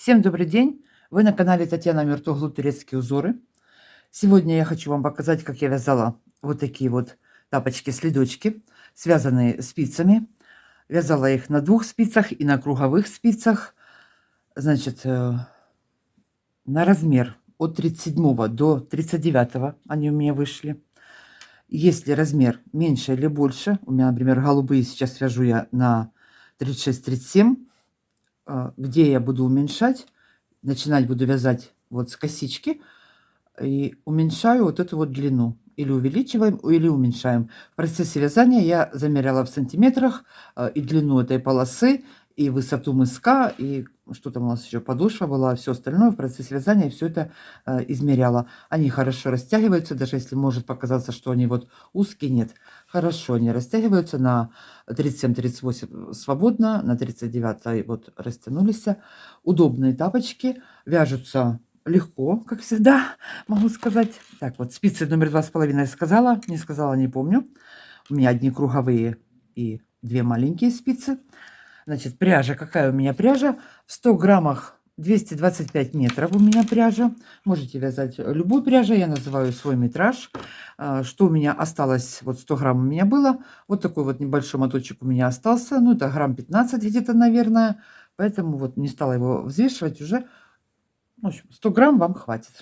Всем добрый день! Вы на канале Татьяна Мертоглу Турецкие узоры. Сегодня я хочу вам показать, как я вязала вот такие вот тапочки-следочки, связанные спицами. Вязала их на 2 спицах и на круговых спицах. Значит, на размер от 37 до 39 они у меня вышли. Если размер меньше или больше, у меня, например, голубые сейчас вяжу я на 36-37, где я буду уменьшать, начинать буду вязать вот с косички и уменьшаю вот эту вот длину. Или увеличиваем, или уменьшаем. В процессе вязания я замеряла в сантиметрах и длину этой полосы, и высоту мыска, и что там у нас еще, подошва была, все остальное в процессе вязания все это измеряла. Они хорошо растягиваются, даже если может показаться, что они вот узкие, нет. Хорошо они растягиваются на 37-38 свободно, на 39 вот растянулись. Удобные тапочки, вяжутся легко, как всегда, могу сказать. Так, вот спицы номер 2,5 я сказала, не сказала, не помню. У меня одни круговые и 2 маленькие спицы. Значит, пряжа, какая у меня пряжа? В 100 граммах 225 метров у меня пряжа. Можете вязать любую пряжу, я называю свой метраж. Что у меня осталось, вот 100 грамм у меня было. Вот такой вот небольшой моточек у меня остался. Ну, это грамм 15 где-то, наверное. Поэтому вот не стала его взвешивать уже. В общем, 100 грамм вам хватит.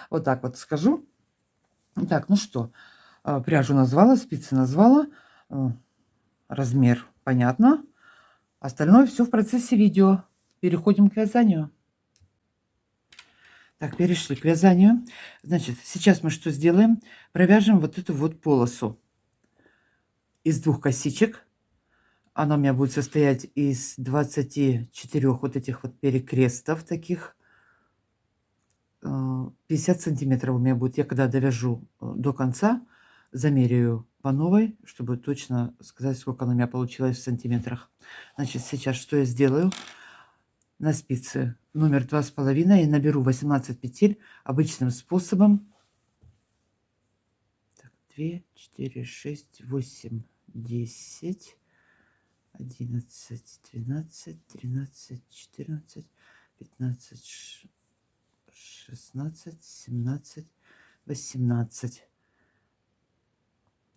Вот так вот скажу. Так, ну что, пряжу назвала, спицы назвала, размер понятно. Остальное все в процессе видео. Переходим к вязанию. Так, перешли к вязанию. Значит, сейчас мы что сделаем? Провяжем вот эту вот полосу из 2 косичек. Она у меня будет состоять из 24 вот этих вот перекрестов таких. 50 сантиметров у меня будет. Я когда довяжу до конца, замеряю по новой, чтобы точно сказать, сколько она у меня получилось в сантиметрах. Значит, сейчас что я сделаю? На спице номер 2,5 и наберу 18 петель обычным способом. Так, 2, 4, 6, 8, 10, 11, 12, 13, 14, 15, 16, 17, 18.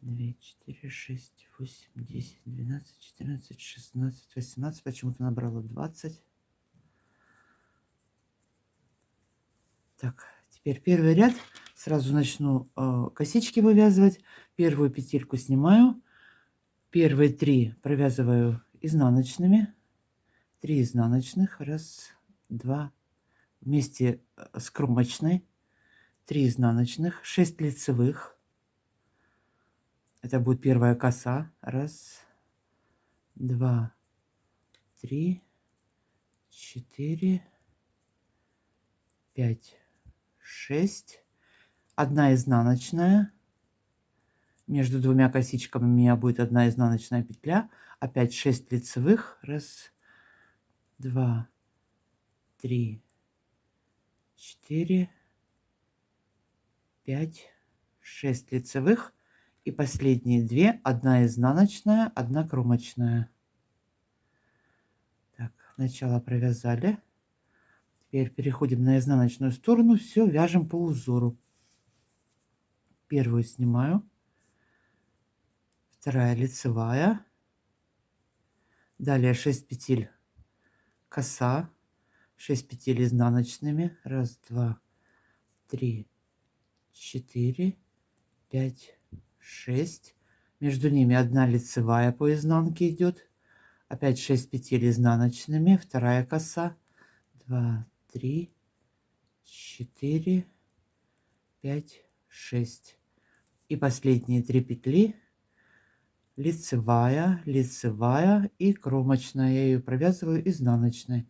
2, 4, 6, 8, 10, 12, 14, 16, 18. Почему-то набрала 20. Так, теперь первый ряд. Сразу начну косички вывязывать. Первую петельку снимаю. Первые 3 провязываю изнаночными. 3 изнаночных. Раз, два. Вместе с кромочной. 3 изнаночных. 6 лицевых. Это будет первая коса. Раз, два, 3, 4, 5, 6. Одна изнаночная. Между 2 косичками у меня будет 1 изнаночная петля. Опять 6 лицевых. Раз, два, 3, 4, 5, 6 лицевых. И последние 2. 1 изнаночная, 1 кромочная. Так, начало провязали. Теперь переходим на изнаночную сторону. Все вяжем по узору. Первую снимаю. Вторая лицевая. Далее 6 петель коса. 6 петель изнаночными. Раз, два, 3, 4, 5, 6. Между ними 1 лицевая по изнанке идет. Опять 6 петель изнаночными. Вторая коса. 2, 3, 4, 5, 6. И последние 3 петли лицевая, лицевая и кромочная. Я ее провязываю изнаночной.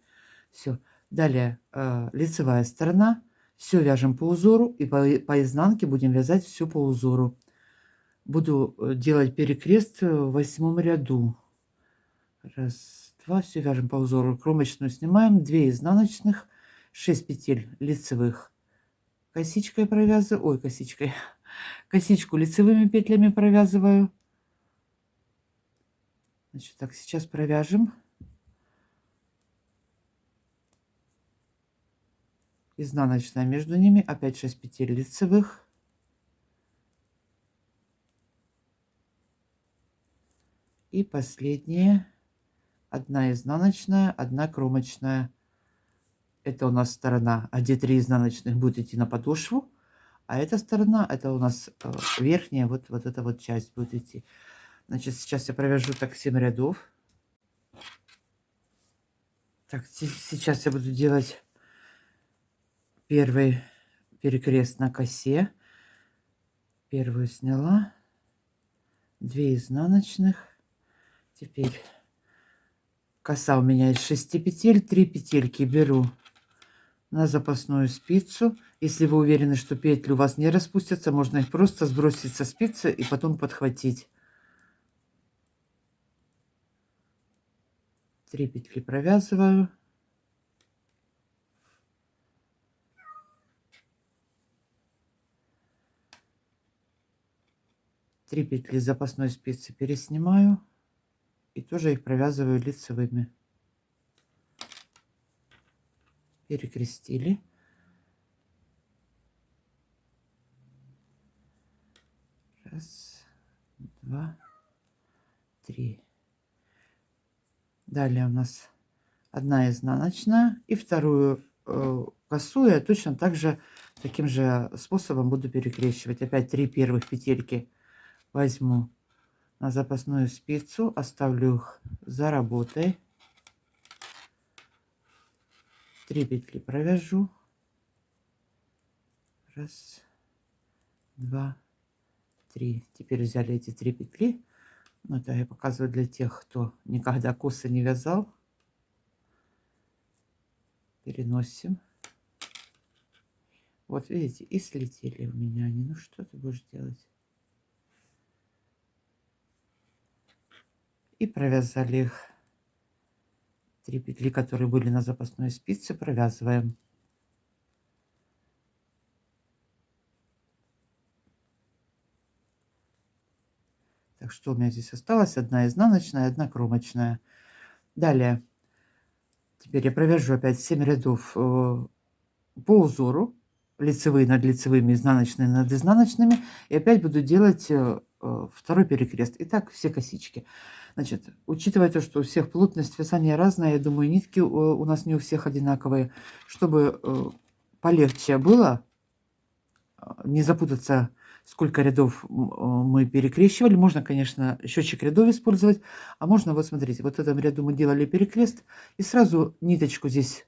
Все. Далее лицевая сторона. Все вяжем по узору и по изнанке будем вязать все по узору. Буду делать перекрест в 8 ряду. Раз, два. Все вяжем по узору. Кромочную снимаем. 2 изнаночных. 6 петель лицевых. Косичкой провязываю. Ой, косичкой. Косичку лицевыми петлями провязываю. Значит, так, сейчас провяжем. изнаночная между ними, опять 6 петель лицевых, и последние 1 изнаночная, 1 кромочная. Это у нас сторона, где 3 изнаночных будет идти на подошву, а эта сторона, это у нас верхняя, вот эта вот часть будет идти. Значит, сейчас я провяжу так 7 рядов. Так, сейчас я буду делать первый перекрест на косе. Первую сняла, 2 изнаночных. Теперь коса у меня из 6 петель, 3 петельки беру на запасную спицу. Если вы уверены, что петли у вас не распустятся, можно их просто сбросить со спицы и потом подхватить. 3 петли провязываю. Три петли запасной спицы переснимаю и тоже их провязываю лицевыми. Перекрестили. Раз, два, три. Далее у нас 1 изнаночная, и вторую косу я точно так же таким же способом буду перекрещивать. Опять 3 первых петельки возьму на запасную спицу, оставлю их за работой, 3 петли провяжу, раз, два, три. Теперь взяли эти 3 петли. Ну, это я показываю для тех, кто никогда косы не вязал. Переносим. Вот видите, и слетели у меня они. Ну что ты будешь делать? И провязали их. 3 петли, которые были на запасной спице, провязываем. Так что у меня здесь осталось 1 изнаночная, 1 кромочная. Далее, теперь я провяжу опять 7 рядов по узору. Лицевые над лицевыми, изнаночные над изнаночными. И опять буду делать второй перекрест. Итак, все косички. Значит, учитывая то, что у всех плотность вязания разная, я думаю, нитки у нас не у всех одинаковые. Чтобы полегче было, не запутаться, сколько рядов мы перекрещивали. Можно, конечно, счетчик рядов использовать, а можно, вот смотрите, вот в этом ряду мы делали перекрест, и сразу ниточку здесь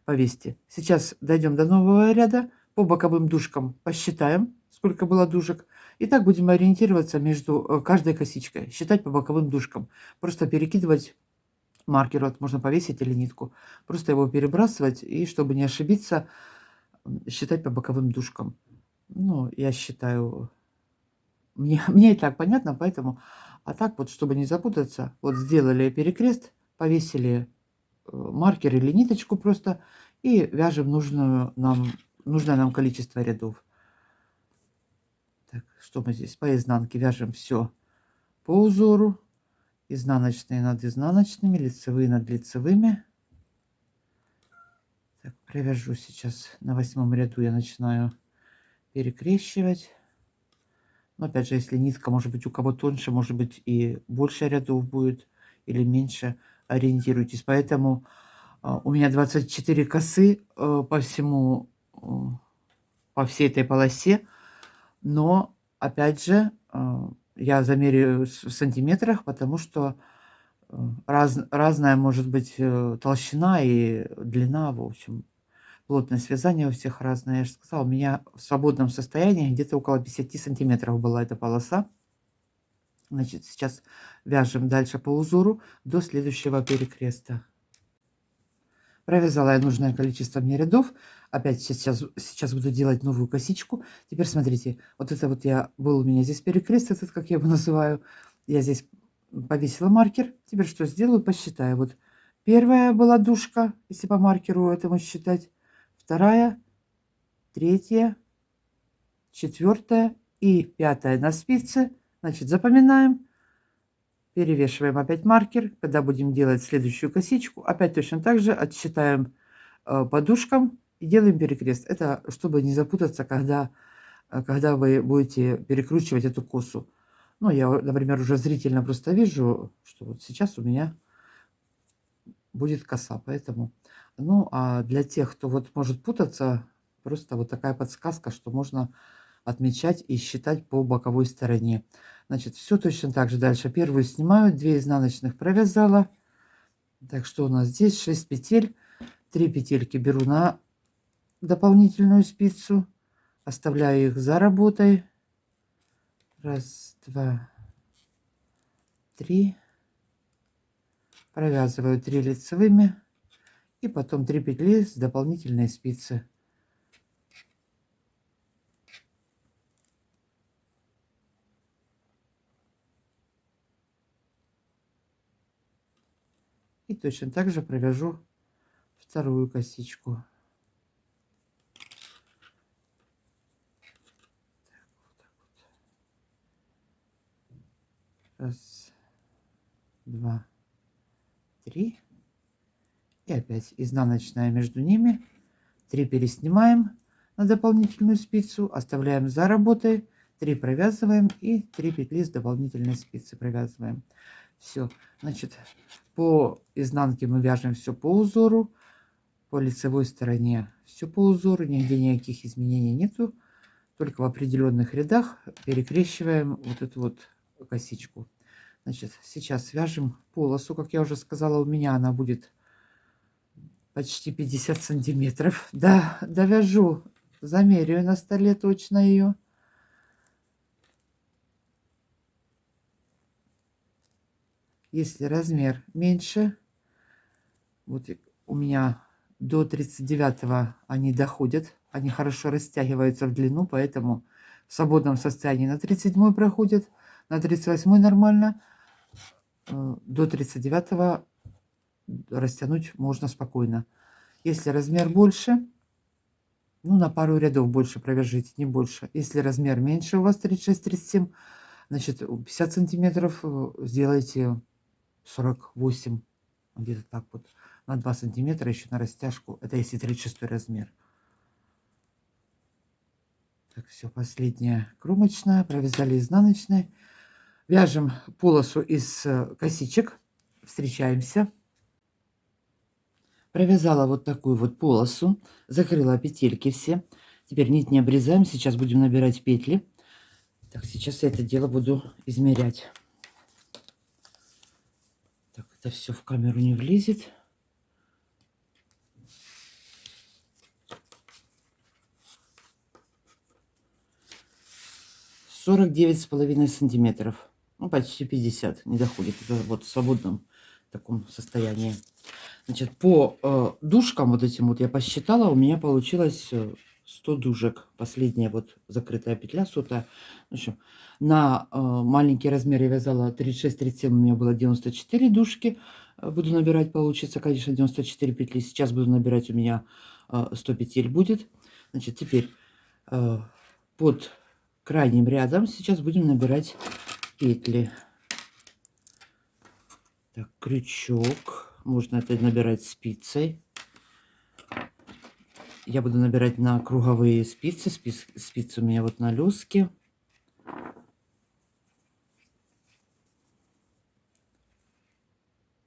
повесьте. Сейчас дойдем до нового ряда, по боковым дужкам посчитаем, сколько было дужек. И так будем ориентироваться между каждой косичкой, считать по боковым дужкам. Просто перекидывать маркер, вот можно повесить или нитку, просто его перебрасывать, и чтобы не ошибиться, считать по боковым дужкам. Ну, я считаю, мне и так понятно, поэтому, а так вот, чтобы не запутаться, вот сделали перекрест, повесили маркер или ниточку просто и вяжем нужное нам количество рядов. Так, что мы здесь по изнанке вяжем все по узору, изнаночные над изнаночными, лицевые над лицевыми. Так, провяжу сейчас на 8 ряду, я начинаю перекрещивать. Но опять же, если нитка, может быть, у кого тоньше, может быть, и больше рядов будет или меньше, ориентируйтесь. Поэтому у меня 24 косы по всей этой полосе, но опять же я замеряю в сантиметрах, потому что разная может быть толщина и длина, в общем, плотность вязания у всех разная. Я же сказала, у меня в свободном состоянии где-то около 50 сантиметров была эта полоса. Значит, сейчас вяжем дальше по узору до следующего перекреста. Провязала я нужное количество мне рядов. Опять сейчас буду делать новую косичку. Теперь смотрите, вот это вот был у меня здесь перекрест, этот, как я его называю. Я здесь повесила маркер. Теперь что сделаю? Посчитаю. Вот первая была дужка, если по маркеру этому считать. Вторая, третья, четвертая и пятая на спице. Значит, запоминаем. Перевешиваем опять маркер. Когда будем делать следующую косичку, опять точно так же отсчитаем подушкам И делаем перекрест. Это чтобы не запутаться, когда вы будете перекручивать эту косу. Ну, я, например, уже зрительно просто вижу, что вот сейчас у меня будет коса, поэтому... Ну, а для тех, кто вот может путаться, просто вот такая подсказка, что можно отмечать и считать по боковой стороне. Значит, все точно так же дальше. Первую снимаю, 2 изнаночных провязала. Так, что у нас здесь? 6 петель. 3 петельки беру на дополнительную спицу. Оставляю их за работой. Раз, два, три. Провязываю 3 лицевыми. И потом 3 петли с дополнительной спицы. И точно так же провяжу вторую косичку. Раз, два, три. И опять изнаночная между ними. 3 переснимаем на дополнительную спицу, оставляем за работой, 3 провязываем и 3 петли с дополнительной спицы провязываем. Все, значит, по изнанке мы вяжем все по узору, по лицевой стороне все по узору, нигде никаких изменений нету, только в определенных рядах перекрещиваем вот эту вот косичку. Значит, сейчас свяжем полосу, как я уже сказала, у меня она будет почти 50 сантиметров. Да, довяжу, замеряю на столе точно ее. Если размер меньше, вот у меня до 39 они доходят, они хорошо растягиваются в длину, поэтому в свободном состоянии на 37 проходят, на 38 нормально, до 39 растянуть можно спокойно. Если размер больше, ну, на пару рядов больше провяжите, не больше. Если размер меньше у вас 36-37, значит, 50 сантиметров сделайте 48, где-то так вот. На 2 сантиметра еще на растяжку. Это если 36 размер. Так, все, последняя кромочная. Провязали изнаночной. Вяжем полосу из косичек. Встречаемся. Провязала вот такую вот полосу. Закрыла петельки все. Теперь нить не обрезаем. Сейчас будем набирать петли. Так, сейчас я это дело буду измерять. Так, это все в камеру не влезет. 49,5 сантиметров. Ну, почти 50, не доходит. Это вот в свободном таком состоянии. Значит, по дужкам вот этим вот я посчитала, у меня получилось 100 дужек. Последняя вот закрытая петля, сотая. В общем, на маленький размер я вязала 36-37, у меня было 94 дужки. Буду набирать, получится, конечно, 94 петли. Сейчас буду набирать, у меня 100 петель будет. Значит, теперь под крайним рядом сейчас будем набирать петли. Так, крючок. Можно это набирать спицей. Я буду набирать на круговые спицы. Спицы у меня вот на лёске.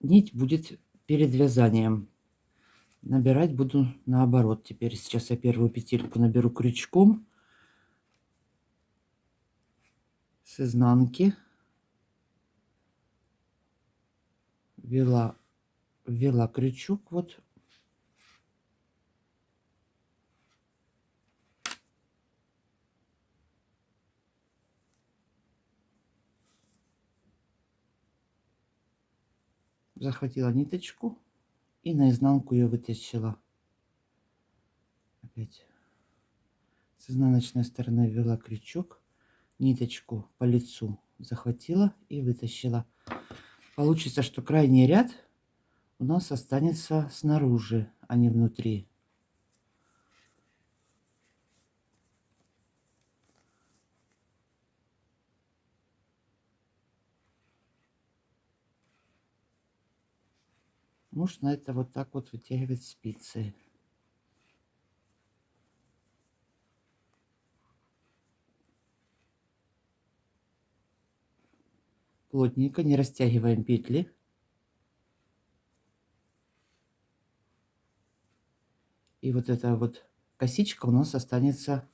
Нить будет перед вязанием. Набирать буду наоборот. Теперь сейчас я первую петельку наберу крючком с изнанки. Ввела крючок вот. Захватила ниточку и наизнанку ее вытащила. Опять с изнаночной стороны ввела крючок, ниточку по лицу захватила и вытащила. Получится, что крайний ряд у нас останется снаружи, а не внутри. Можно это вот так вот вытягивать спицей. плотненько, не растягиваем петли. И вот эта вот косичка у нас останется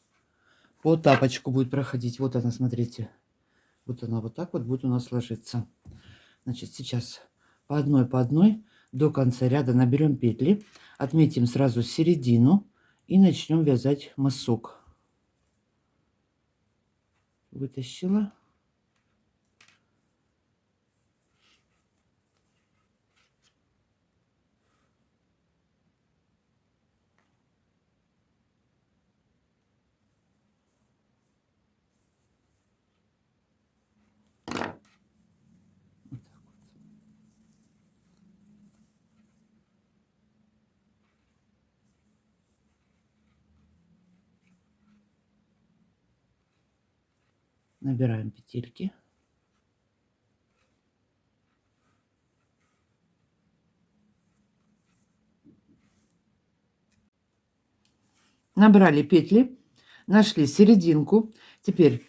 по тапочку, будет проходить. Вот она, смотрите. Вот она вот так вот будет у нас ложиться. Значит, сейчас по одной до конца ряда наберем петли. Отметим сразу середину и начнем вязать мысок. Вытащила. Набираем петельки. Набрали петли, нашли серединку. Теперь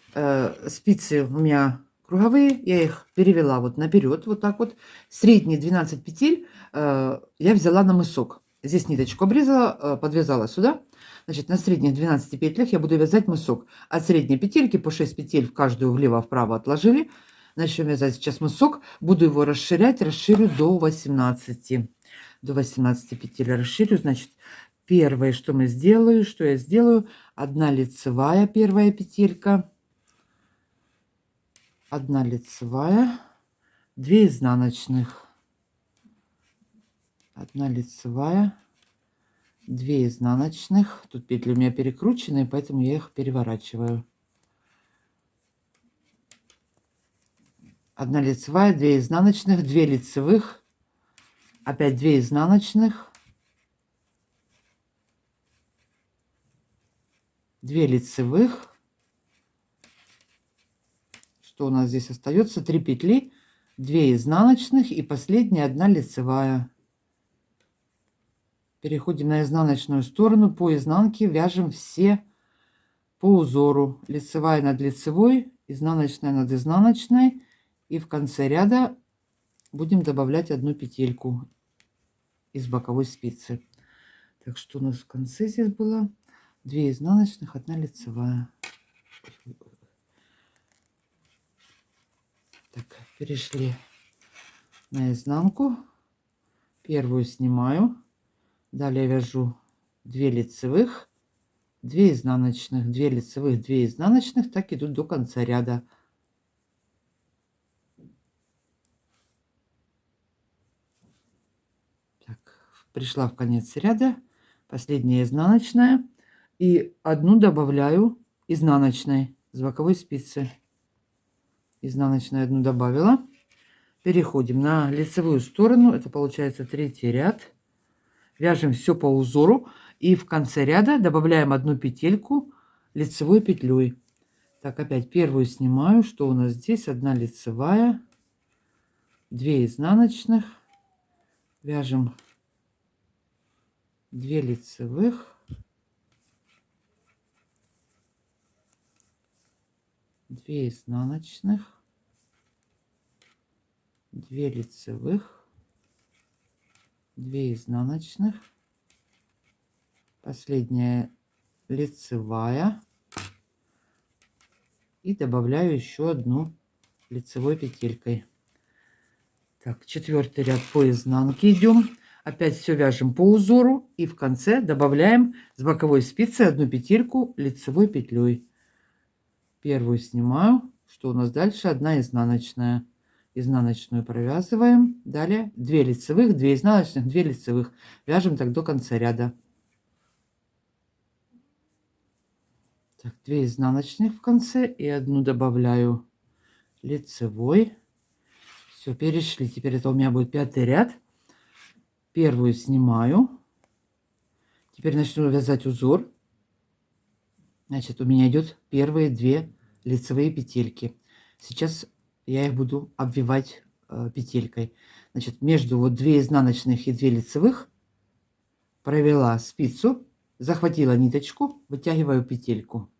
спицы у меня круговые, я их перевела вот наперед, вот так вот. Средние 12 петель я взяла на мысок. Здесь ниточку обрезала, подвязала сюда. Значит, на средних 12 петлях я буду вязать мысок. От средней петельки по 6 петель в каждую влево-вправо отложили. Начнем вязать сейчас мысок. Буду его расширять, расширю до 18. До 18 петель расширю, значит... Первое, что я сделаю, одна лицевая, первая петелька, одна лицевая, 2 изнаночных, одна лицевая, 2 изнаночных. Тут петли у меня перекрученные, поэтому я их переворачиваю. Одна лицевая, 2 изнаночных, 2 лицевых, опять 2 изнаночных, 2 лицевых. Что у нас здесь остается? 3 петли, 2 изнаночных и последняя 1 лицевая. Переходим на изнаночную сторону, по изнанке вяжем все по узору. Лицевая над лицевой, изнаночная над изнаночной. И в конце ряда будем добавлять 1 петельку из боковой спицы. Так что у нас в конце здесь было 2 изнаночных, 1 лицевая. Так, перешли на изнанку. Первую снимаю. Далее вяжу 2 лицевых, 2 изнаночных, 2 лицевых, 2 изнаночных. Так идут до конца ряда. Так, пришла в конец ряда. Последняя изнаночная. И одну добавляю изнаночной с боковой спицы. Изнаночную одну добавила. Переходим на лицевую сторону. Это получается 3-й ряд. Вяжем все по узору. И в конце ряда добавляем 1 петельку лицевой петлей. Так, опять первую снимаю. Что у нас здесь? 1 лицевая, 2 изнаночных. Вяжем 2 лицевых, 2 изнаночных, 2 лицевых, 2 изнаночных, последняя лицевая, и добавляю еще 1 лицевой петелькой. Так, 4-й ряд по изнанке идем. Опять все вяжем по узору и в конце добавляем с боковой спицы 1 петельку лицевой петлей. Первую снимаю. Что у нас дальше? 1 изнаночная. Изнаночную провязываем. Далее 2 лицевых, 2 изнаночных, 2 лицевых. Вяжем так до конца ряда. Так, 2 изнаночных в конце и 1 добавляю лицевой. Все, перешли. Теперь это у меня будет 5-й ряд. Первую снимаю. Теперь начну вязать узор. Значит, у меня идет первые 2 лицевые петельки. Сейчас я их буду обвивать петелькой. Значит, между вот 2 изнаночных и 2 лицевых провела спицу, захватила ниточку, вытягиваю петельку.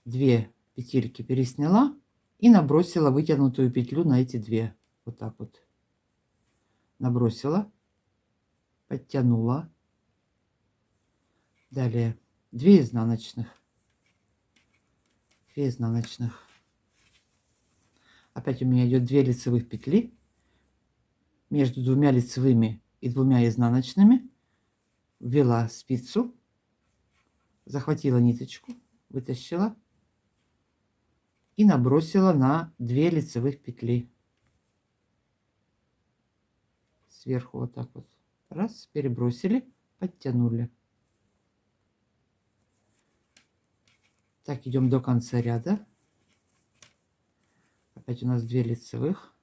2 петельки пересняла и набросила вытянутую петлю на эти две. Вот так вот. Набросила, подтянула. Далее 2 изнаночных. 2 изнаночных. Опять у меня идет 2 лицевых петли. Между 2 лицевыми и 2 изнаночными ввела спицу, захватила ниточку, вытащила и набросила на 2 лицевых петли. Сверху вот так вот. Раз, перебросили, подтянули. Так, идем до конца ряда. Опять у нас 2 лицевых.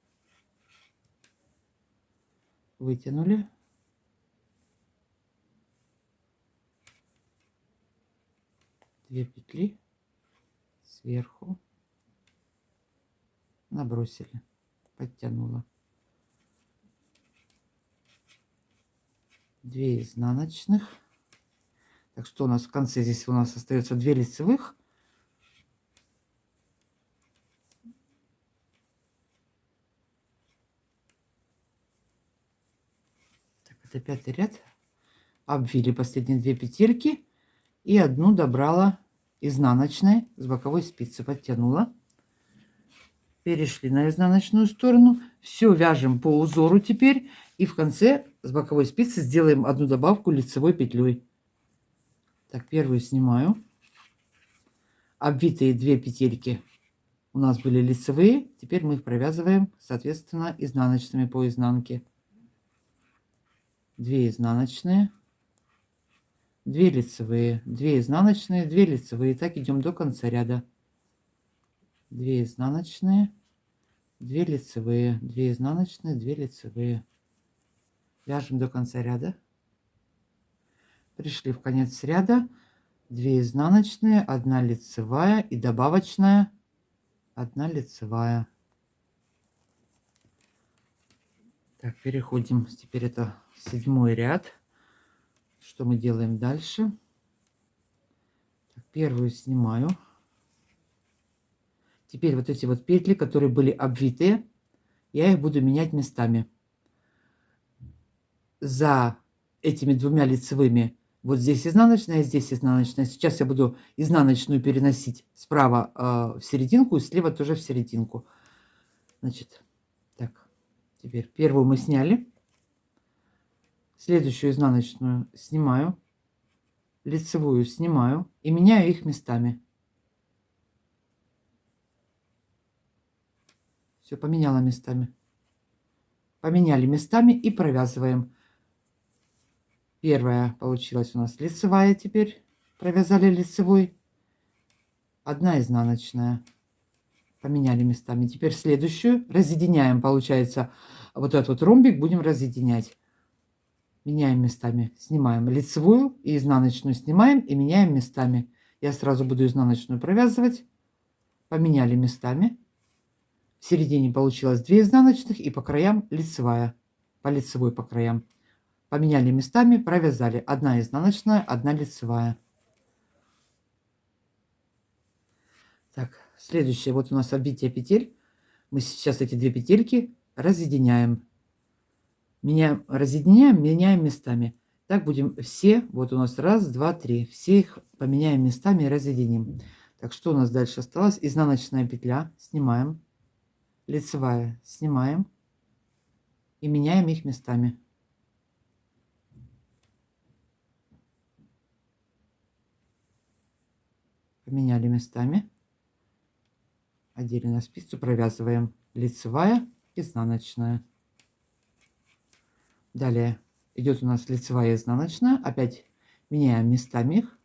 Вытянули. Две петли сверху. Набросили. Подтянула. 2 изнаночных. Так, что у нас в конце? Здесь у нас остается 2 лицевых. Так, это 5-й ряд. Обвили последние 2 петельки и одну добрала изнаночной с боковой спицы, подтянула. Перешли на изнаночную сторону. Все вяжем по узору теперь. И в конце с боковой спицы сделаем одну добавку лицевой петлей. Так, первую снимаю. Обвитые 2 петельки у нас были лицевые. Теперь мы их провязываем, соответственно, изнаночными по изнанке. 2 изнаночные, 2 лицевые, 2 изнаночные, 2 лицевые. Так идем до конца ряда. 2 изнаночные, 2 лицевые, 2 изнаночные, 2 лицевые. Вяжем до конца ряда. Пришли в конец ряда. 2 изнаночные, 1 лицевая и добавочная 1 лицевая. Так, переходим. Теперь это 7-й ряд. Что мы делаем дальше? Так, первую снимаю. Теперь вот эти вот петли, которые были обвитые, я их буду менять местами. За этими 2 лицевыми вот здесь изнаночная, здесь изнаночная. Сейчас я буду изнаночную переносить справа в серединку и слева тоже в серединку. Значит, так, теперь первую мы сняли. Следующую изнаночную снимаю. Лицевую снимаю и меняю их местами. Все, поменяла местами. Поменяли местами и провязываем. Первая получилась у нас лицевая теперь. Провязали лицевой. 1 изнаночная. Поменяли местами. Теперь следующую разъединяем. Получается, вот этот вот ромбик будем разъединять. Меняем местами. Снимаем лицевую и изнаночную снимаем и меняем местами. Я сразу буду изнаночную провязывать. Поменяли местами. В середине получилось 2 изнаночных и по краям лицевая. По лицевой по краям. Поменяли местами, провязали. 1 изнаночная, 1 лицевая. Так, следующее. Вот у нас обвитие петель. Мы сейчас эти 2 петельки разъединяем. Разъединяем, меняем местами. Так будем все. Вот у нас 1, 2, 3. Все их поменяем местами и разъединим. Так, что у нас дальше осталось? Изнаночная петля. Снимаем. Лицевая. Снимаем. И меняем их местами. Поменяли местами. Одели на спицу, провязываем лицевая, изнаночная. Далее идет у нас лицевая, изнаночная. Опять меняем местами их.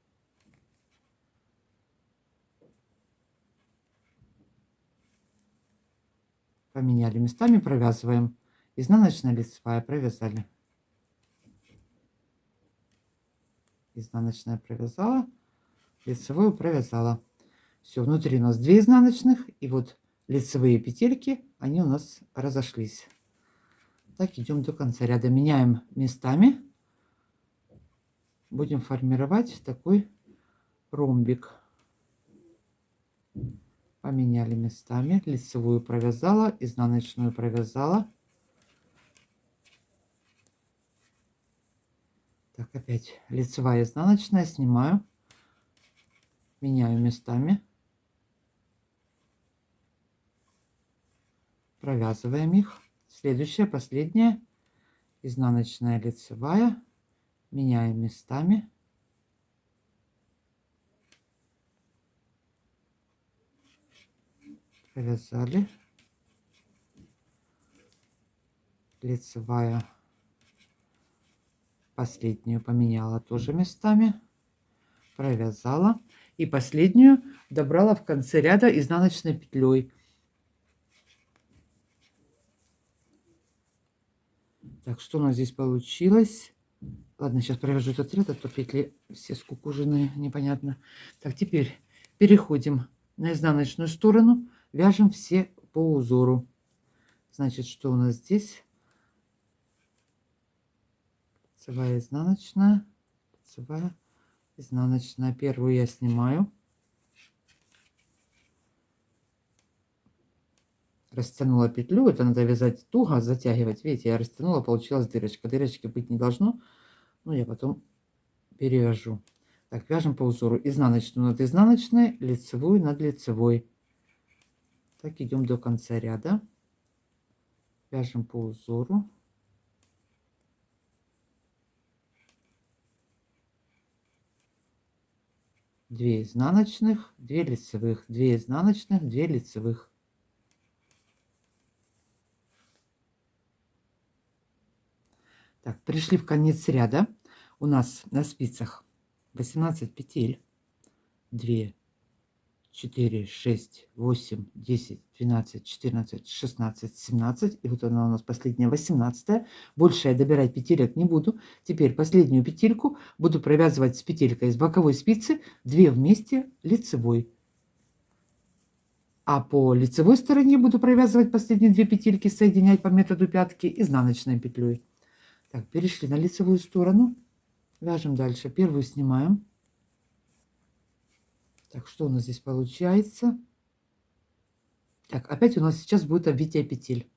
Поменяли местами, провязываем. Изнаночная, лицевая, провязали. Изнаночная провязала, лицевую провязала. Все, внутри у нас 2 изнаночных, и вот лицевые петельки, они у нас разошлись. Так, идем до конца ряда. Меняем местами. Будем формировать такой ромбик. Поменяли местами. Лицевую провязала, изнаночную провязала. Так, опять лицевая, изнаночная. Снимаю. Меняю местами. Провязываем их. Следующая, последняя. Изнаночная, лицевая. Меняем местами. Провязали. Лицевая. Последнюю поменяла тоже местами. Провязала. И последнюю добрала в конце ряда изнаночной петлей. Так, что у нас здесь получилось? Ладно, сейчас провяжу этот ряд, а то петли все скукоженные, непонятно. Так, теперь переходим на изнаночную сторону. Вяжем все по узору. Значит, что у нас здесь? Лицевая, изнаночная. Лицевая, изнаночная. Первую я снимаю. Растянула петлю. Это надо вязать туго, затягивать. Видите, я растянула, получилась дырочка. Дырочки быть не должно. Но я потом перевяжу. Так, вяжем по узору. Изнаночную над изнаночной, лицевую над лицевой. Так, идем до конца ряда. Вяжем по узору. Две изнаночных, 2 лицевых, 2 изнаночных, 2 лицевых. Так, пришли в конец ряда. У нас на спицах 18 петель. 2, 4, 6, 8, 10, 12, 14, 16, 17. И вот она у нас последняя, 18. Больше я добирать петелек не буду. Теперь последнюю петельку буду провязывать с петелькой с боковой спицы 2 вместе лицевой. А по лицевой стороне буду провязывать последние 2 петельки, соединять по методу пятки изнаночной петлей. Так, перешли на лицевую сторону. Вяжем дальше. Первую снимаем. Так, что у нас здесь получается? Так, опять у нас сейчас будет обвитие петель.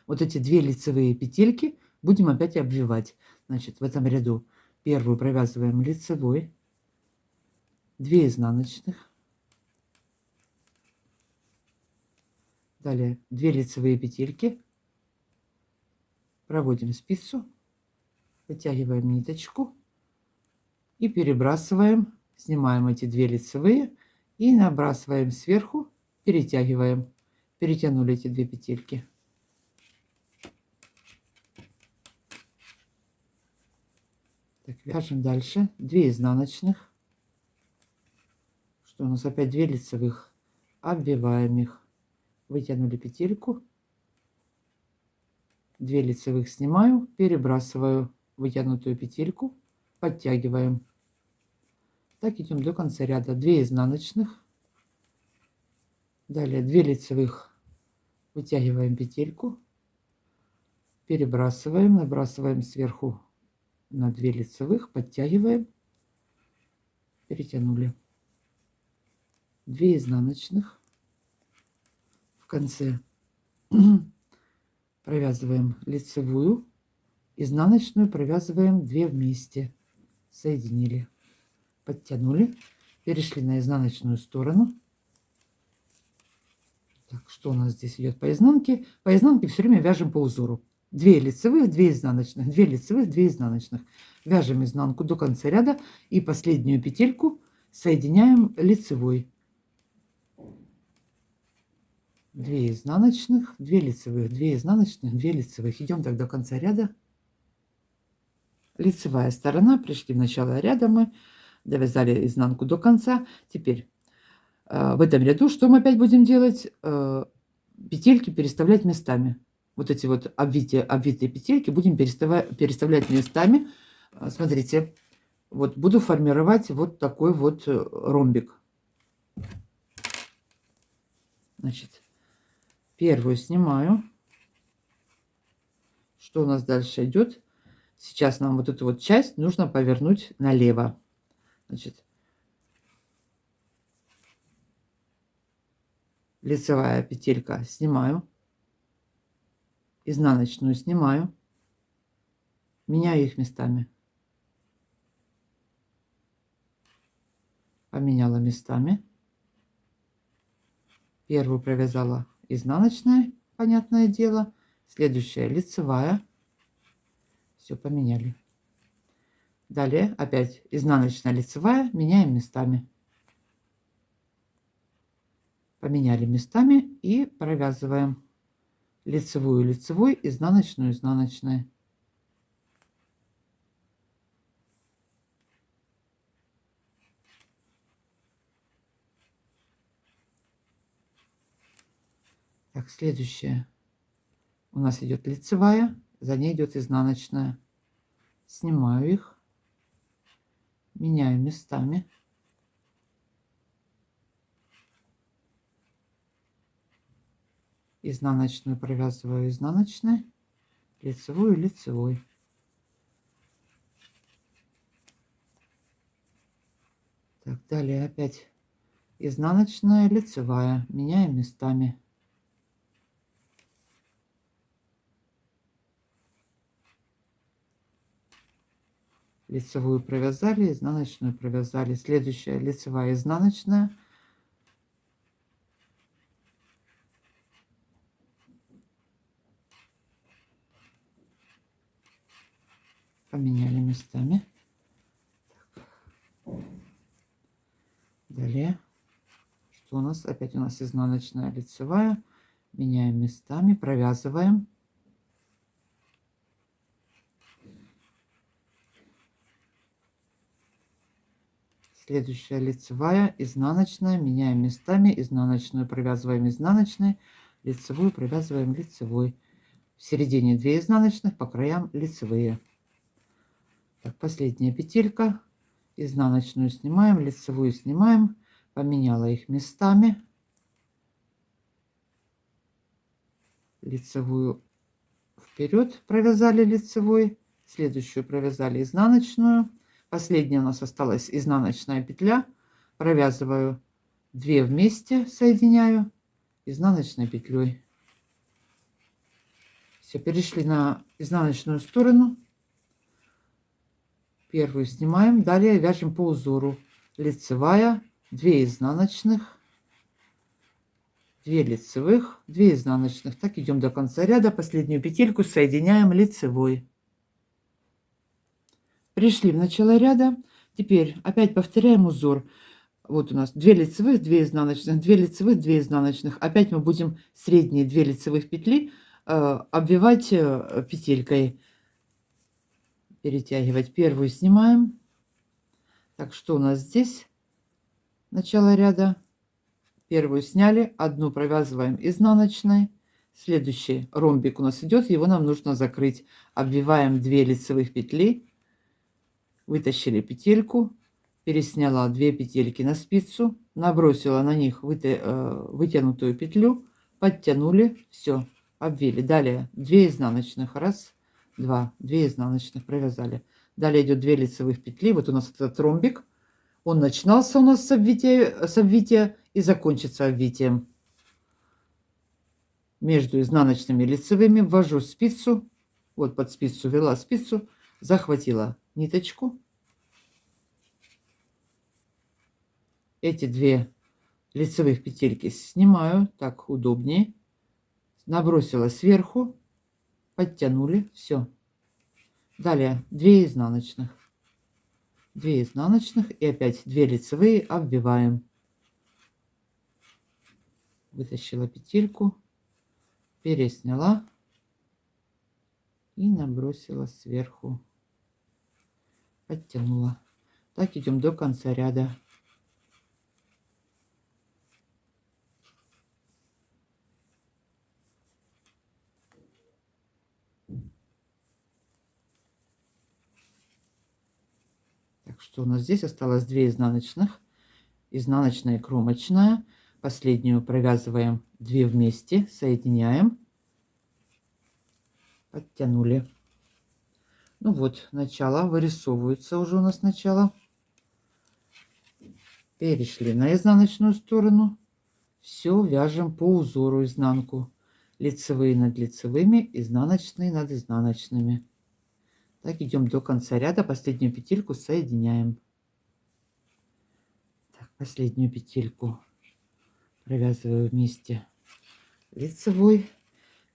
Вот эти 2 лицевые петельки будем опять обвивать. Значит, в этом ряду первую провязываем лицевой, 2 изнаночных. Далее 2 лицевые петельки. Проводим спицу, вытягиваем ниточку и перебрасываем. Снимаем эти 2 лицевые и набрасываем сверху, перетягиваем. Перетянули эти 2 петельки. Так, вяжем дальше. 2 изнаночных. Что у нас опять 2 лицевых. Обвиваем их. Вытянули петельку. 2 лицевых снимаю, перебрасываю вытянутую петельку, подтягиваем. Так идем до конца ряда. 2 изнаночных. Далее 2 лицевых. Вытягиваем петельку. Перебрасываем, набрасываем сверху на 2 лицевых, подтягиваем. Перетянули. 2 изнаночных. В конце провязываем лицевую, изнаночную провязываем 2 вместе. Соединили. Подтянули, перешли на изнаночную сторону. Так, что у нас здесь идет по изнанке? По изнанке все время вяжем по узору. 2 лицевых, 2 изнаночных, 2 лицевых, 2 изнаночных. Вяжем изнанку до конца ряда и последнюю петельку соединяем лицевой. 2 изнаночных, 2 лицевых, 2 изнаночных, 2 лицевых. Идем так до конца ряда. Лицевая сторона, пришли в начало ряда мы. Довязали изнанку до конца. Теперь в этом ряду что мы опять будем делать? Петельки переставлять местами. Вот эти вот обвитые петельки будем переставлять местами. Смотрите, вот буду формировать вот такой вот ромбик. Значит, первую снимаю. Что у нас дальше идет? Сейчас нам вот эту вот часть нужно повернуть налево. Значит, лицевая петелька, снимаю, изнаночную снимаю, меняю их местами. Поменяла местами. Первую провязала изнаночная, понятное дело. Следующая лицевая. Все поменяли. Далее опять изнаночная, лицевая, меняем местами. Поменяли местами и провязываем лицевую, лицевой, изнаночную, изнаночная. Так, следующая у нас идет лицевая, за ней идет изнаночная. Снимаю их, меняю местами. Изнаночную провязываю изнаночной, лицевую лицевой. Так, далее опять изнаночная, лицевая, меняем местами. Лицевую провязали, изнаночную провязали. Следующая лицевая, изнаночная. Поменяли местами. Далее, что у нас? Опять у нас изнаночная, лицевая. Меняем местами, провязываем. Следующая лицевая, изнаночная, меняем местами, изнаночную провязываем изнаночной, лицевую провязываем лицевой. В середине 2 изнаночных, по краям лицевые. Так, последняя петелька, изнаночную снимаем, лицевую снимаем, поменяла их местами. Лицевую вперед провязали лицевой, следующую провязали изнаночную. Последняя у нас осталась изнаночная петля. Провязываю 2 вместе, соединяю изнаночной петлей. Все, перешли на изнаночную сторону. Первую снимаем, далее вяжем по узору. Лицевая, 2 изнаночных, 2 лицевых, 2 изнаночных. Так идем до конца ряда. Последнюю петельку соединяем лицевой. Пришли в начало ряда. Теперь опять повторяем узор. Вот у нас 2 лицевых, 2 изнаночных, 2 лицевых, 2 изнаночных. Опять мы будем средние 2 лицевых петли обвивать петелькой. Перетягивать. Первую снимаем. Так, что у нас здесь? Начало ряда. Первую сняли, одну провязываем изнаночной. Следующий ромбик у нас идет, его нам нужно закрыть. Обвиваем 2 лицевых петли. Вытащили петельку, пересняла 2 петельки на спицу, набросила на них вытянутую петлю, подтянули, все, обвили. Далее 2 изнаночных, раз, два, 2 изнаночных провязали. Далее идет 2 лицевых петли, вот у нас этот ромбик, он начинался у нас с обвития и закончится обвитием. Между изнаночными и лицевыми ввожу спицу, вот под спицу ввела спицу, захватила ниточку. Эти 2 лицевых петельки снимаю, так удобнее. Набросила сверху, подтянули, все. Далее 2 изнаночных. 2 изнаночных и опять 2 лицевые обвиваем. Вытащила петельку, пересняла и набросила сверху, подтянула. Так идем до конца ряда. Так, что у нас здесь осталось 2 изнаночных, изнаночная и кромочная. Последнюю провязываем 2 вместе, соединяем, подтянули. Ну вот, начало вырисовывается уже у нас начало. Перешли на изнаночную сторону. Все вяжем по узору изнанку. Лицевые над лицевыми, изнаночные над изнаночными. Так идем до конца ряда. Последнюю петельку соединяем. Так, последнюю петельку провязываю вместе лицевой.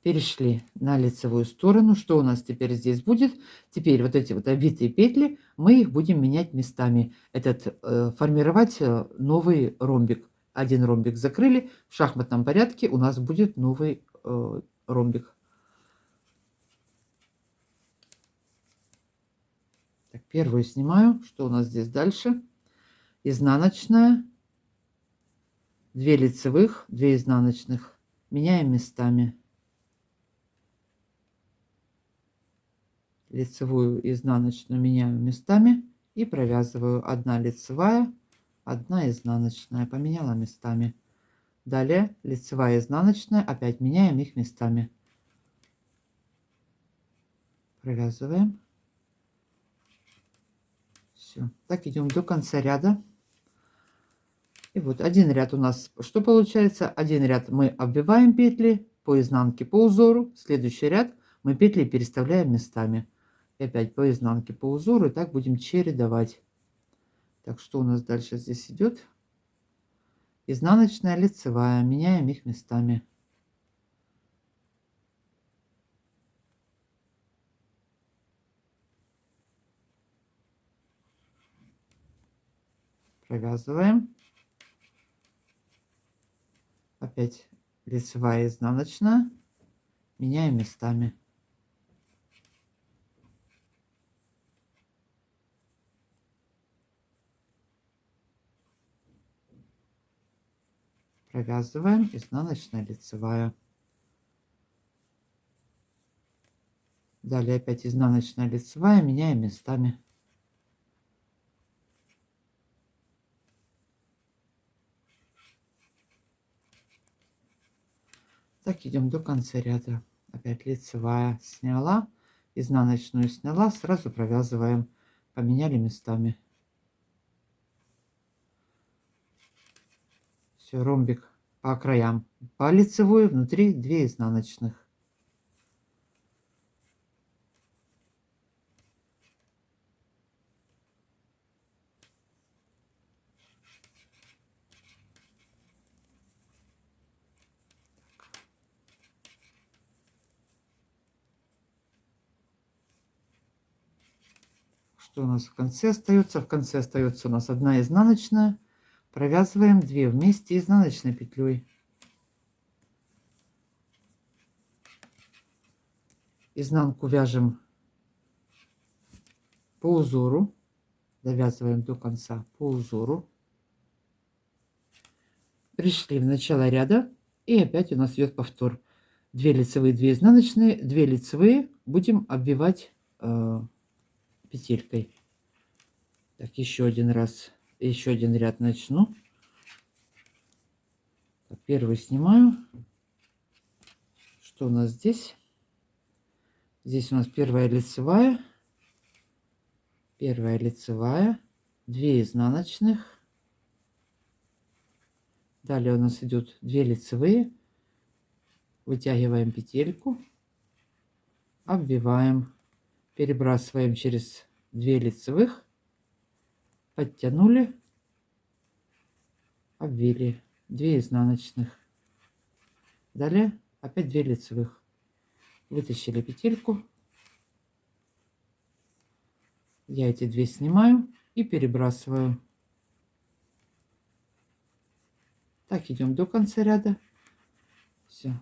Перешли на лицевую сторону. Что у нас теперь здесь будет? Теперь вот эти вот обвитые петли, мы их будем менять местами. Формировать новый ромбик. Один ромбик закрыли. В шахматном порядке у нас будет новый ромбик. Так, первую снимаю. Что у нас здесь дальше? Изнаночная. 2 лицевых, 2 изнаночных. Меняем местами. Лицевую и изнаночную меняю местами и провязываю. 1 лицевая, 1 изнаночная. Поменяла местами. Далее лицевая, изнаночная. Опять меняем их местами. Провязываем. Все. Так идем до конца ряда. И вот один ряд у нас что получается? Один ряд мы обвиваем петли по изнанке по узору. Следующий ряд мы петли переставляем местами. И опять по изнанке по узору. И так будем чередовать. Так, что у нас дальше здесь идет? Изнаночная, лицевая. Меняем их местами. Провязываем. Опять лицевая, изнаночная. Меняем местами. Провязываем. Изнаночная, лицевая. Далее опять изнаночная, лицевая. Меняем местами. Так идем до конца ряда. Опять лицевая сняла, изнаночную сняла, сразу провязываем. Поменяли местами. Все, ромбик по краям. По лицевой, внутри 2 изнаночных. Что у нас в конце остается? В конце остается у нас 1 изнаночная. Провязываем 2 вместе изнаночной петлей. Изнанку вяжем по узору. Довязываем до конца по узору. Пришли в начало ряда. И опять у нас идет повтор. 2 лицевые, 2 изнаночные. 2 лицевые будем обвивать петелькой. Так, еще один раз, еще один ряд начну. Так, первый снимаю. Что у нас здесь? Здесь у нас первая лицевая, 2 изнаночных. Далее у нас идут 2 лицевые. Вытягиваем петельку, обвиваем, перебрасываем через 2 лицевых, подтянули, обвили, 2 изнаночных. Далее опять 2 лицевых. Вытащили петельку. Я эти 2 снимаю и перебрасываю. Так идем до конца ряда. Все.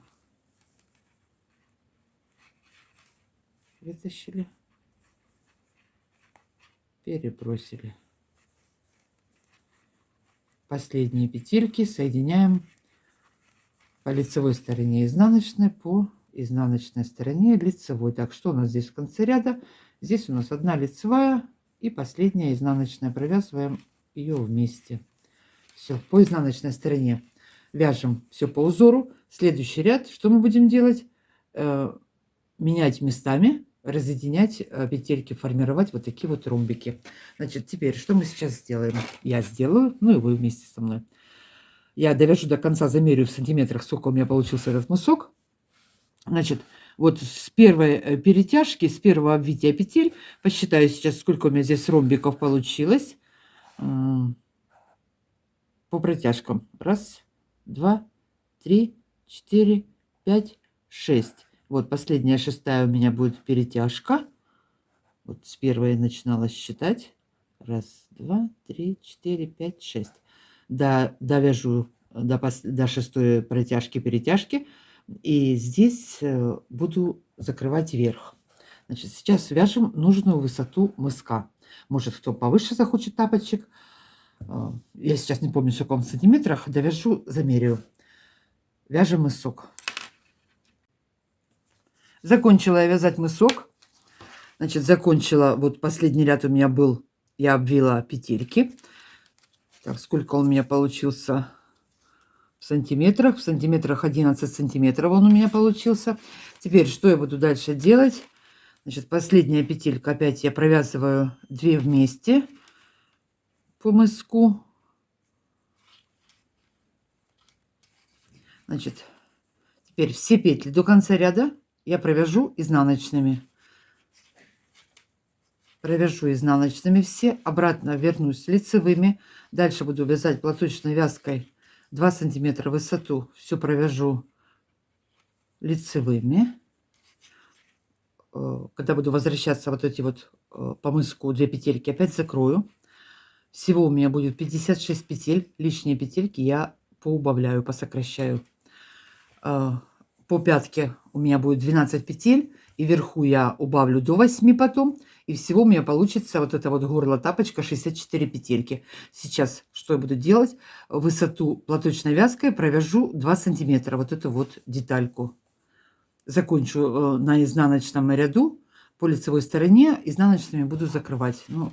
Вытащили. Перебросили. Последние петельки соединяем по лицевой стороне изнаночной, по изнаночной стороне лицевой. Так, что у нас здесь в конце ряда? Здесь у нас 1 лицевая и последняя изнаночная. Провязываем ее вместе. Все, по изнаночной стороне вяжем все по узору. Следующий ряд, что мы будем делать? Менять местами, разъединять петельки, формировать вот такие вот ромбики. Значит, теперь что мы сейчас сделаем? Я сделаю, ну и вы вместе со мной. Я довяжу до конца, замерю в сантиметрах, сколько у меня получился этот мысок. Значит, вот с первой перетяжки, с первого обвития петель, посчитаю сейчас, сколько у меня здесь ромбиков получилось. По протяжкам. Раз, два, три, 4, 5, 6. Вот последняя, шестая у меня будет перетяжка. Вот с первой я начинала считать. Раз, два, три, 4, 5, 6. Довяжу до шестой протяжки, перетяжки. И здесь буду закрывать верх. Значит, сейчас вяжем нужную высоту мыска. Может, кто повыше захочет тапочек. Я сейчас не помню, сколько он в сантиметрах. Довяжу, замерю. Вяжем мысок. Закончила я вязать мысок. Значит, закончила. Вот последний ряд у меня был. Я обвила петельки. Так, сколько он у меня получился в сантиметрах? В сантиметрах 11 сантиметров он у меня получился. Теперь, что я буду дальше делать? Значит, последняя петелька опять я провязываю 2 вместе по мыску. Значит, теперь все петли до конца ряда я провяжу изнаночными. Провяжу изнаночными все, обратно вернусь лицевыми. Дальше буду вязать платочной вязкой 2 сантиметра высоту. Все провяжу лицевыми. Когда буду возвращаться вот эти вот по мыску 2 петельки, опять закрою. Всего у меня будет 56 петель. Лишние петельки я поубавляю, посокращаю. По пятке у меня будет 12 петель. И вверху я убавлю до 8 потом. И всего у меня получится вот это вот горло тапочка 64 петельки. Сейчас что я буду делать? Высоту платочной вязкой провяжу 2 сантиметра. Вот эту вот детальку. Закончу на изнаночном ряду. По лицевой стороне изнаночными буду закрывать. Ну,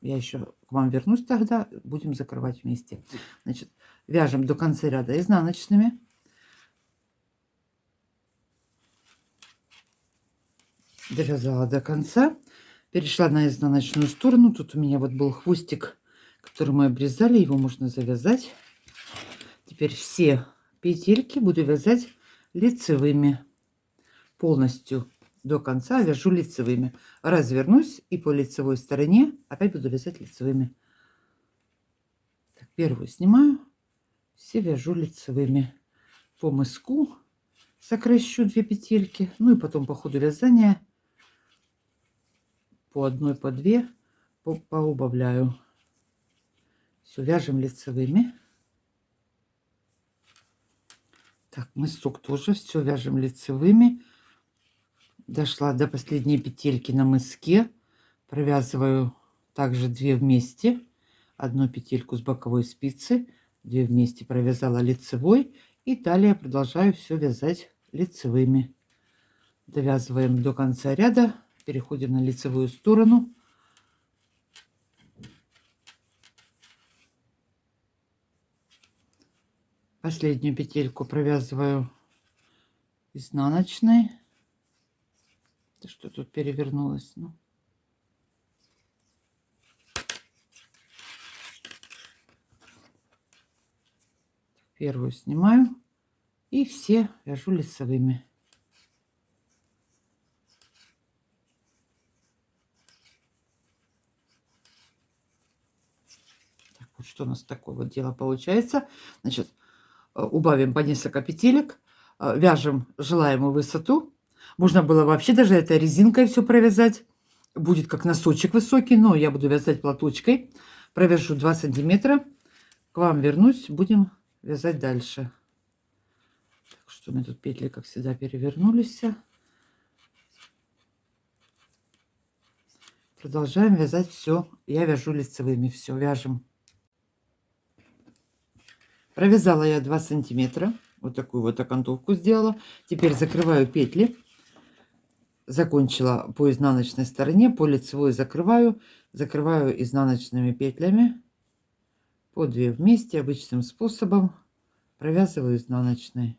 я еще к вам вернусь тогда. Будем закрывать вместе. Значит, вяжем до конца ряда изнаночными. Довязала до конца. Перешла на изнаночную сторону. Тут у меня вот был хвостик, который мы обрезали. Его можно завязать. Теперь все петельки буду вязать лицевыми. Полностью до конца вяжу лицевыми. Развернусь и по лицевой стороне опять буду вязать лицевыми. Так, первую снимаю. Все вяжу лицевыми. По мыску сокращу 2 петельки. Ну и потом по ходу вязания по одной, по 2 поубавляю. Все, вяжем лицевыми. Так, мысок тоже все вяжем лицевыми. Дошла до последней петельки на мыске. Провязываю также 2 вместе. Одну петельку с боковой спицы. 2 вместе провязала лицевой. И далее продолжаю все вязать лицевыми. Довязываем до конца ряда. Переходим на лицевую сторону. Последнюю петельку провязываю изнаночной. Да что тут перевернулось? Ну. Первую снимаю и все вяжу лицевыми. Так, вот что у нас такое вот дело получается. Значит, убавим по несколько петелек, вяжем желаемую высоту. Можно было вообще даже это резинкой все провязать. Будет как носочек высокий, но я буду вязать платочкой. Провяжу 2 сантиметра. К вам вернусь, будем вязать дальше. Так, что у меня тут петли, как всегда, перевернулись. Продолжаем вязать все. Я вяжу лицевыми. Все, вяжем. Провязала я 2 сантиметра. Вот такую вот окантовку сделала. Теперь закрываю петли. Закончила по изнаночной стороне, по лицевой закрываю. Закрываю изнаночными петлями. По 2 вместе обычным способом. Провязываю изнаночной.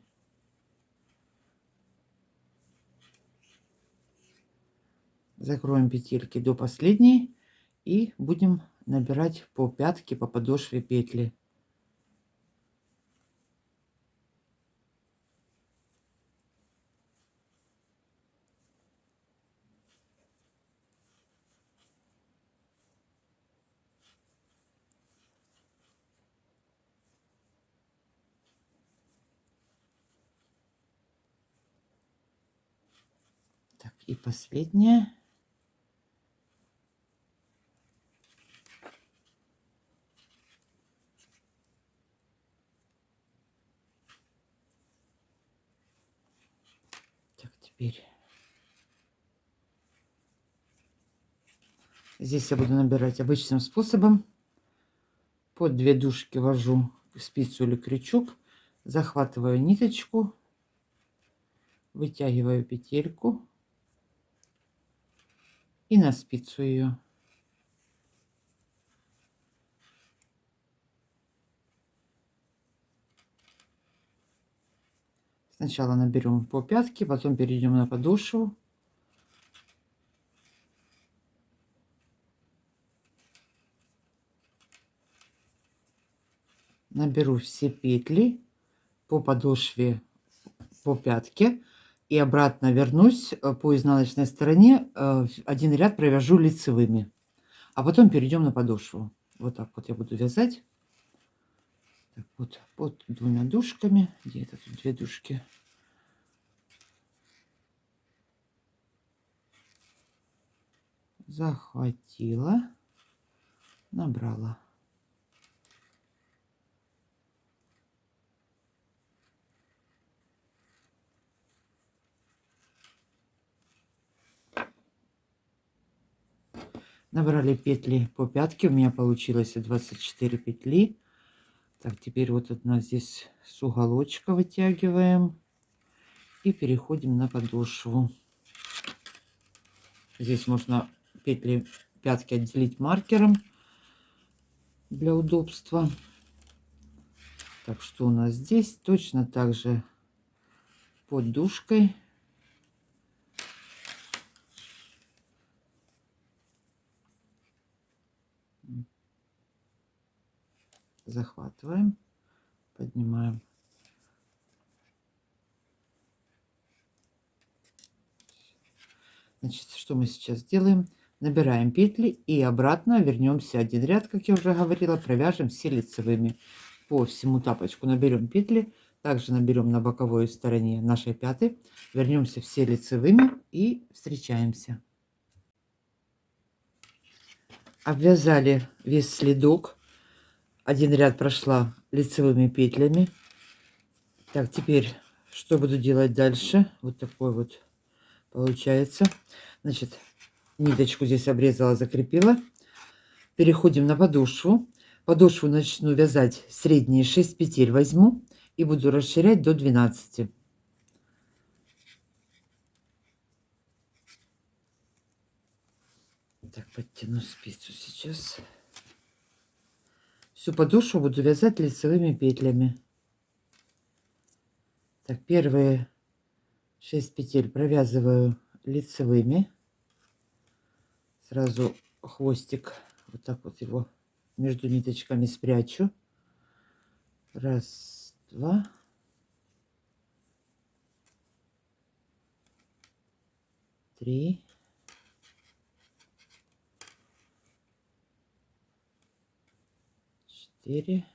Закроем петельки до последней. И будем набирать по пятке, по подошве петли. И последняя. Так, теперь здесь я буду набирать обычным способом. Под 2 дужки ввожу спицу или крючок, захватываю ниточку, вытягиваю петельку и на спицу ее. Сначала наберем по пятке, потом перейдем на подошву. Наберу все петли по подошве, по пятке и обратно вернусь по изнаночной стороне. Один ряд провяжу лицевыми, а потом перейдем на подошву. Вот так вот я буду вязать. Так вот, под 2 дужками. Где это тут 2 дужки? Захватила, набрала. Набрали петли по пятке, у меня получилось 24 петли. Так, теперь вот одна здесь с уголочка вытягиваем и переходим на подошву. Здесь можно петли пятки отделить маркером для удобства. Так, что у нас здесь? Точно так же под дужкой захватываем, поднимаем. Значит, что мы сейчас делаем? Набираем петли и обратно вернемся один ряд, как я уже говорила, провяжем все лицевыми. По всему тапочку наберем петли, также наберем на боковой стороне нашей пятой, вернемся все лицевыми и встречаемся. Обвязали весь следок, один ряд прошла лицевыми петлями. Так, теперь что буду делать дальше? Вот такой вот получается. Значит, ниточку здесь обрезала, закрепила. Переходим на подошву. Подошву начну вязать средние 6 петель возьму и буду расширять до 12. Так, подтяну спицу сейчас. Всю подошву буду вязать лицевыми петлями. Так, первые 6 петель провязываю лицевыми. Сразу хвостик вот так вот его между ниточками спрячу. Раз, два. Три. 4.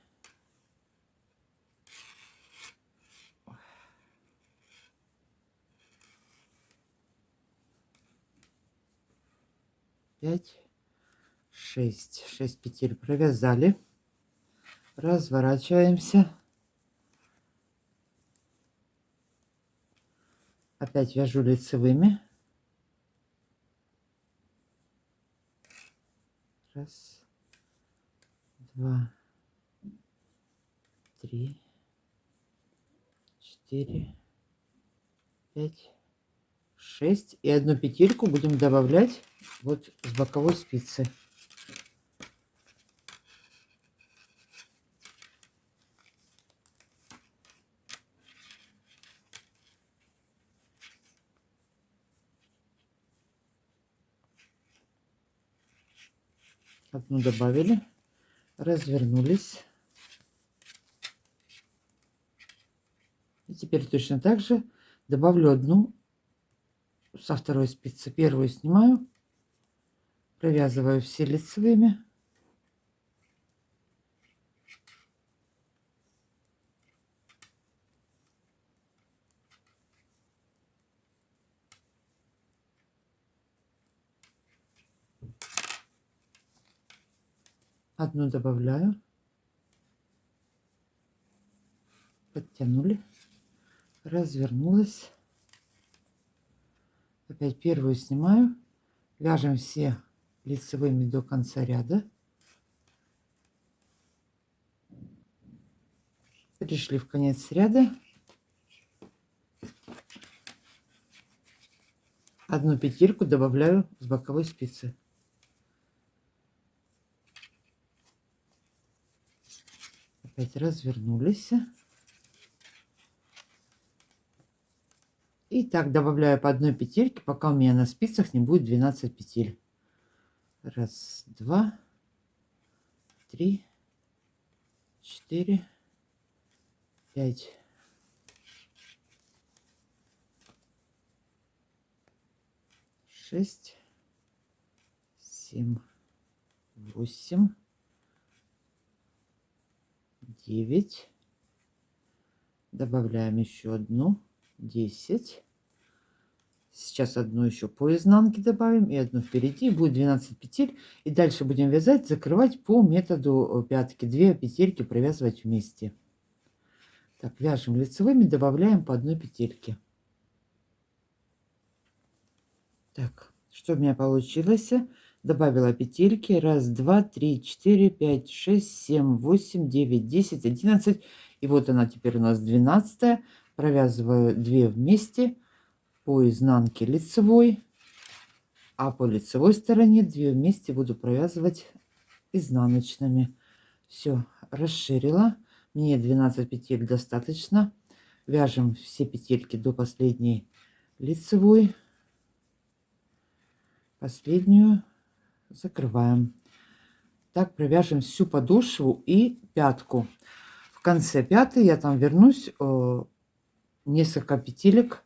5. 6. 6 петель провязали. Разворачиваемся. Опять вяжу лицевыми. Раз, два, 3, 4, 5, 6. И одну петельку будем добавлять вот с боковой спицы. Одну добавили, развернулись. И теперь точно так же добавлю одну со второй спицы. Первую снимаю, провязываю все лицевыми. Одну добавляю, подтянули, развернулась, опять первую снимаю, вяжем все лицевыми до конца ряда, пришли в конец ряда, одну петельку добавляю с боковой спицы. Опять развернулись. И так добавляю по одной петельке, пока у меня на спицах не будет 12 петель. Раз, два, три, 4, 5. 6, 7, 8, 9. Добавляем еще одну, 10. Сейчас одну еще по изнанке добавим и одну впереди. Будет 12 петель. И дальше будем вязать, закрывать по методу пятки. 2 петельки провязывать вместе. Так, вяжем лицевыми, добавляем по одной петельке. Так, что у меня получилось? Добавила петельки. 1, 2, 3, 4, 5, 6, 7, 8, 9, 10, 11. И вот она теперь у нас 12. Провязываю 2 вместе по изнанке лицевой, а по лицевой стороне 2 вместе буду провязывать изнаночными. Все, расширила. Мне 12 петель достаточно. Вяжем все петельки до последней лицевой. Последнюю закрываем. Так провяжем всю подошву и пятку. В конце пятой я там вернусь, несколько петелек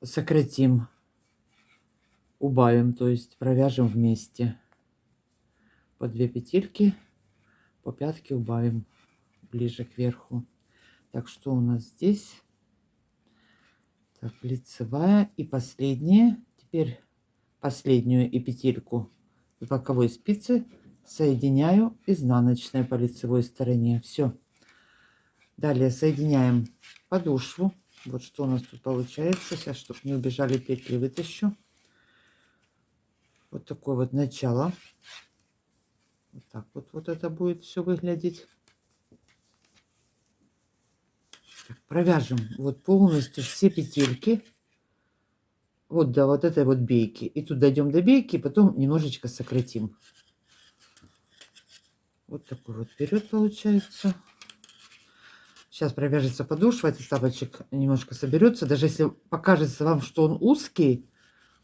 сократим, убавим, то есть провяжем вместе. По 2 петельки по пятке убавим ближе к верху. Так, что у нас здесь? Так, лицевая и последняя. Теперь последнюю и петельку с боковой спицы соединяю изнаночной по лицевой стороне. Все. Далее соединяем подошву. Вот что у нас тут получается. Сейчас, чтобы не убежали петли, вытащу. Вот такое вот начало. Вот так вот это будет все выглядеть. Так, провяжем вот полностью все петельки. Вот до вот этой вот бейки. И тут дойдем до бейки, и потом немножечко сократим. Вот такой вот вперед получается. Сейчас провяжется подошва, этот тапочек немножко соберется. Даже если покажется вам, что он узкий,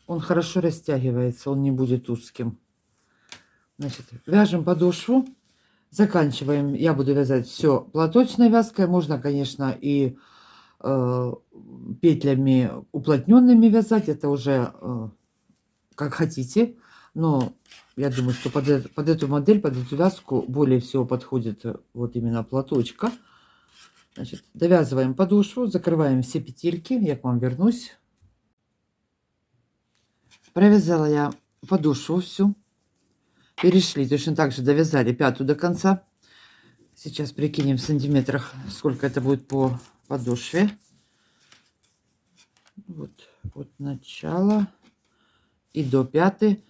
он хорошо растягивается, он не будет узким. Значит, вяжем подошву, заканчиваем. Я буду вязать все платочной вязкой. Можно, конечно, и петлями уплотненными вязать. Это уже как хотите. Но я думаю, что под эту модель, под эту вязку более всего подходит вот именно платочка. Значит, довязываем подошву, закрываем все петельки. Я к вам вернусь. Провязала я подошву всю. Перешли, точно так же довязали пятую до конца. Сейчас прикинем в сантиметрах, сколько это будет по подошве. Вот начало и до пятой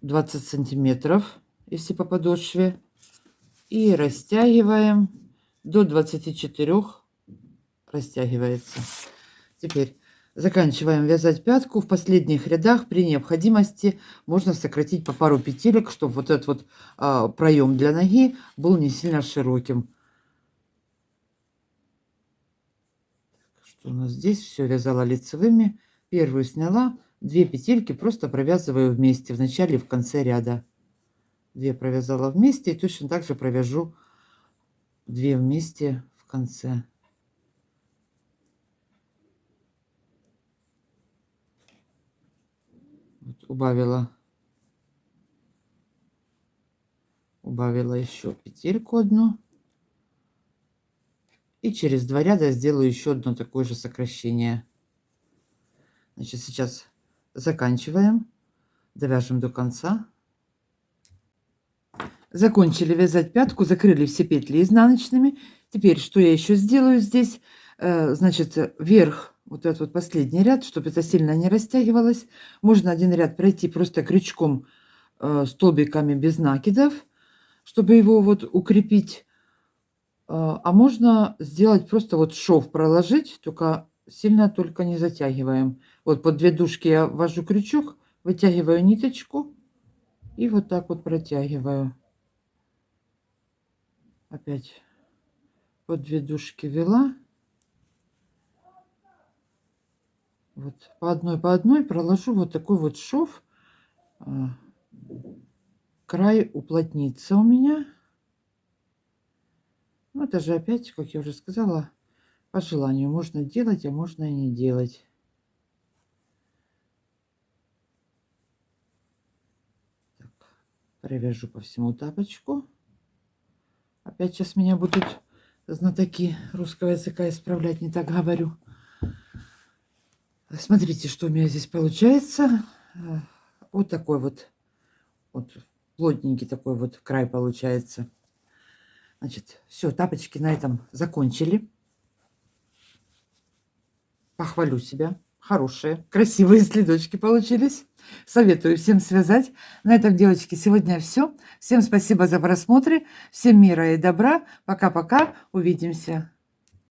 20 сантиметров, если по подошве. И растягиваем до 24, растягивается. Теперь заканчиваем вязать пятку. В последних рядах при необходимости можно сократить по пару петелек, чтобы вот этот вот проем для ноги был не сильно широким. Что у нас здесь? Все вязала лицевыми. Первую сняла, 2 петельки просто провязываю вместе в начале и в конце ряда. 2 провязала вместе и точно так же провяжу 2 вместе в конце. Вот, убавила еще петельку одну. И через 2 ряда сделаю еще одно такое же сокращение. Значит, сейчас заканчиваем, довяжем до конца. Закончили вязать пятку, закрыли все петли изнаночными. Теперь что я еще сделаю здесь? Значит, вверх, вот этот вот последний ряд, чтобы это сильно не растягивалось. Можно один ряд пройти просто крючком, столбиками без накидов, чтобы его вот укрепить. А можно сделать просто вот шов проложить, только сильно только не затягиваем. Вот под 2 дужки я ввожу крючок, вытягиваю ниточку и вот так вот протягиваю. Опять под 2 дужки ввела. Вот по одной проложу вот такой вот шов. Край уплотнится у меня. Ну, это же опять, как я уже сказала, по желанию. Можно делать, а можно и не делать. Так, провяжу по всему тапочку. Опять сейчас меня будут знатоки русского языка исправлять, не так говорю. Смотрите, что у меня здесь получается. Вот такой вот плотненький такой вот край получается. Значит, все, тапочки на этом закончили. Похвалю себя. Хорошие, красивые следочки получились. Советую всем связать. На этом, девочки, сегодня все. Всем спасибо за просмотр. Всем мира и добра. Пока-пока. Увидимся.